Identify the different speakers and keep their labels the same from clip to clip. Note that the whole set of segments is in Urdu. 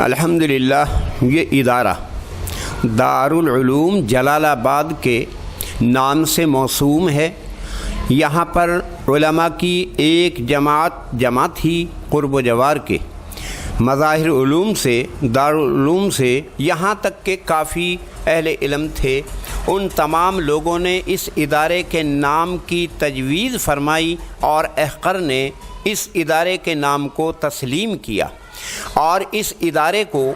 Speaker 1: الحمدللہ یہ ادارہ دارالعلوم جلال آباد کے نام سے موسوم ہے۔ یہاں پر علماء کی ایک جماعت ہی قرب و جوار کے مظاہر علوم سے دارالعلوم سے یہاں تک کہ کافی اہل علم تھے۔ ان تمام لوگوں نے اس ادارے کے نام کی تجویز فرمائی اور احقر نے اس ادارے کے نام کو تسلیم کیا اور اس ادارے کو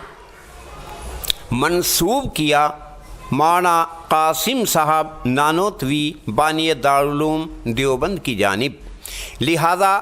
Speaker 1: منسوب کیا مولانا قاسم صاحب نانوتوی بانی دارالعلوم دیوبند کی جانب۔ لہذا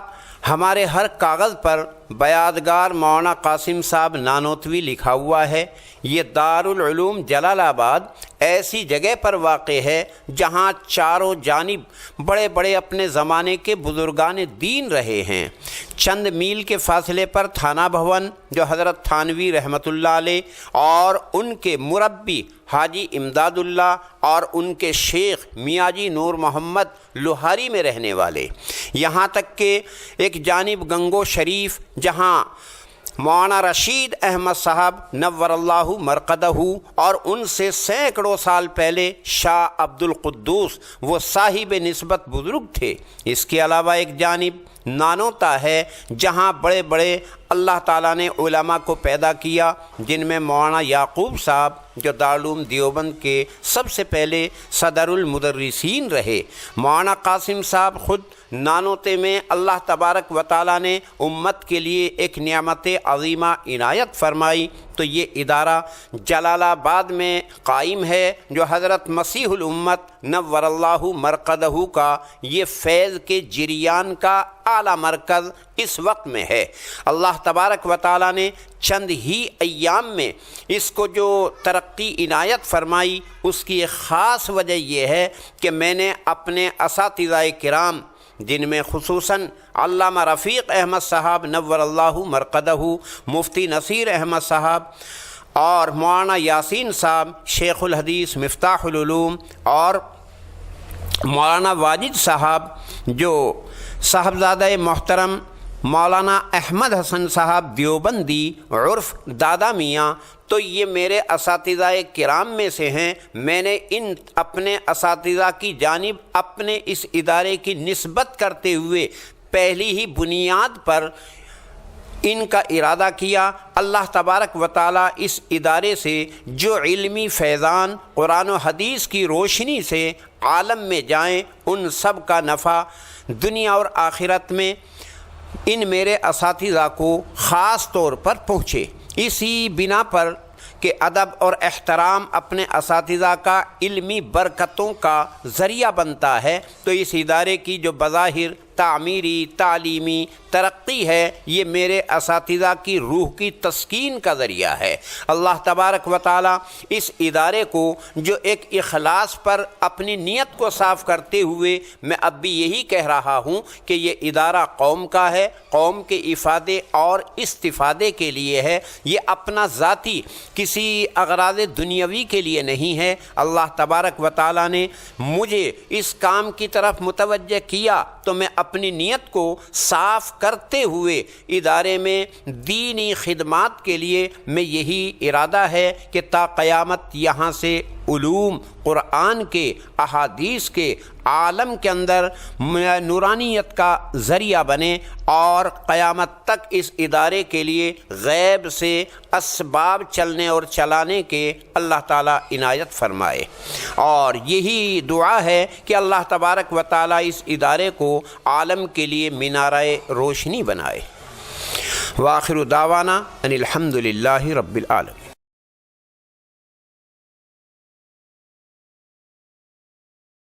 Speaker 1: ہمارے ہر کاغذ پر بیادگار مولانا قاسم صاحب نانوتوی لکھا ہوا ہے۔ یہ دارالعلوم جلال آباد ایسی جگہ پر واقع ہے جہاں چاروں جانب بڑے بڑے اپنے زمانے کے بزرگان دین رہے ہیں۔ چند میل کے فاصلے پر تھانہ بھون جو حضرت تھانوی رحمۃ اللہ علیہ اور ان کے مربی حاجی امداد اللہ اور ان کے شیخ میاں جی نور محمد لوہاری میں رہنے والے، یہاں تک کہ ایک جانب گنگو شریف جہاں مولانا رشید احمد صاحب نور اللہ مرقدہ اور ان سے سینکڑوں سال پہلے شاہ عبد القدوس وہ صاحب نسبت بزرگ تھے۔ اس کے علاوہ ایک جانب نانوتا ہے جہاں بڑے بڑے اللہ تعالیٰ نے علماء کو پیدا کیا، جن میں مولانا یعقوب صاحب جو دارالعلوم دیوبند کے سب سے پہلے صدر المدرسین رہے۔ مولانا قاسم صاحب خود نانوتے میں اللہ تبارک و تعالیٰ نے امت کے لیے ایک نعمت عظیمہ عنایت فرمائی، تو یہ ادارہ جلال آباد میں قائم ہے جو حضرت مسیح الامت نور اللہ مرقدہ کا یہ فیض کے جریان کا اعلیٰ مرکز اس وقت میں ہے۔ اللہ تبارک و تعالیٰ نے چند ہی ایام میں اس کو جو ترقی عنایت فرمائی، اس کی ایک خاص وجہ یہ ہے کہ میں نے اپنے اساتذہ کرام جن میں خصوصاً علامہ رفیق احمد صاحب نور اللہ مرقدہ، مفتی نصیر احمد صاحب اور مولانا یاسین صاحب شیخ الحدیث مفتاح العلوم اور مولانا واجد صاحب جو صاحبزادہ محترم مولانا احمد حسن صاحب دیوبندی عرف دادا میاں، تو یہ میرے اساتذہ کرام میں سے ہیں۔ میں نے ان اپنے اساتذہ کی جانب اپنے اس ادارے کی نسبت کرتے ہوئے پہلی ہی بنیاد پر ان کا ارادہ کیا۔ اللہ تبارک و تعالیٰ اس ادارے سے جو علمی فیضان قرآن و حدیث کی روشنی سے عالم میں جائیں، ان سب کا نفع دنیا اور آخرت میں ان میرے اساتذہ کو خاص طور پر پہنچے۔ اسی بنا پر کہ ادب اور احترام اپنے اساتذہ کا علمی برکتوں کا ذریعہ بنتا ہے، تو اس ادارے کی جو بظاہر تعمیری تعلیمی ترقی ہے یہ میرے اساتذہ کی روح کی تسکین کا ذریعہ ہے۔ اللہ تبارک و تعالیٰ اس ادارے کو جو ایک اخلاص پر اپنی نیت کو صاف کرتے ہوئے میں اب بھی یہی کہہ رہا ہوں کہ یہ ادارہ قوم کا ہے، قوم کے افادے اور استفادے کے لیے ہے، یہ اپنا ذاتی کسی اغراض دنیاوی کے لیے نہیں ہے۔ اللہ تبارک و تعالیٰ نے مجھے اس کام کی طرف متوجہ کیا تو میں اپنی نیت کو صاف کرتے ہوئے ادارے میں دینی خدمات کے لیے میں یہی ارادہ ہے کہ تا قیامت یہاں سے علوم قرآن کے احادیث کے عالم کے اندر نورانیت کا ذریعہ بنے اور قیامت تک اس ادارے کے لیے غیب سے اسباب چلنے اور چلانے کے اللہ تعالیٰ عنایت فرمائے۔ اور یہی دعا ہے کہ اللہ تبارک و تعالیٰ اس ادارے کو عالم کے لیے مینارہ روشنی بنائے۔ وآخر دعوانا ان الحمد للہ رب العالمین۔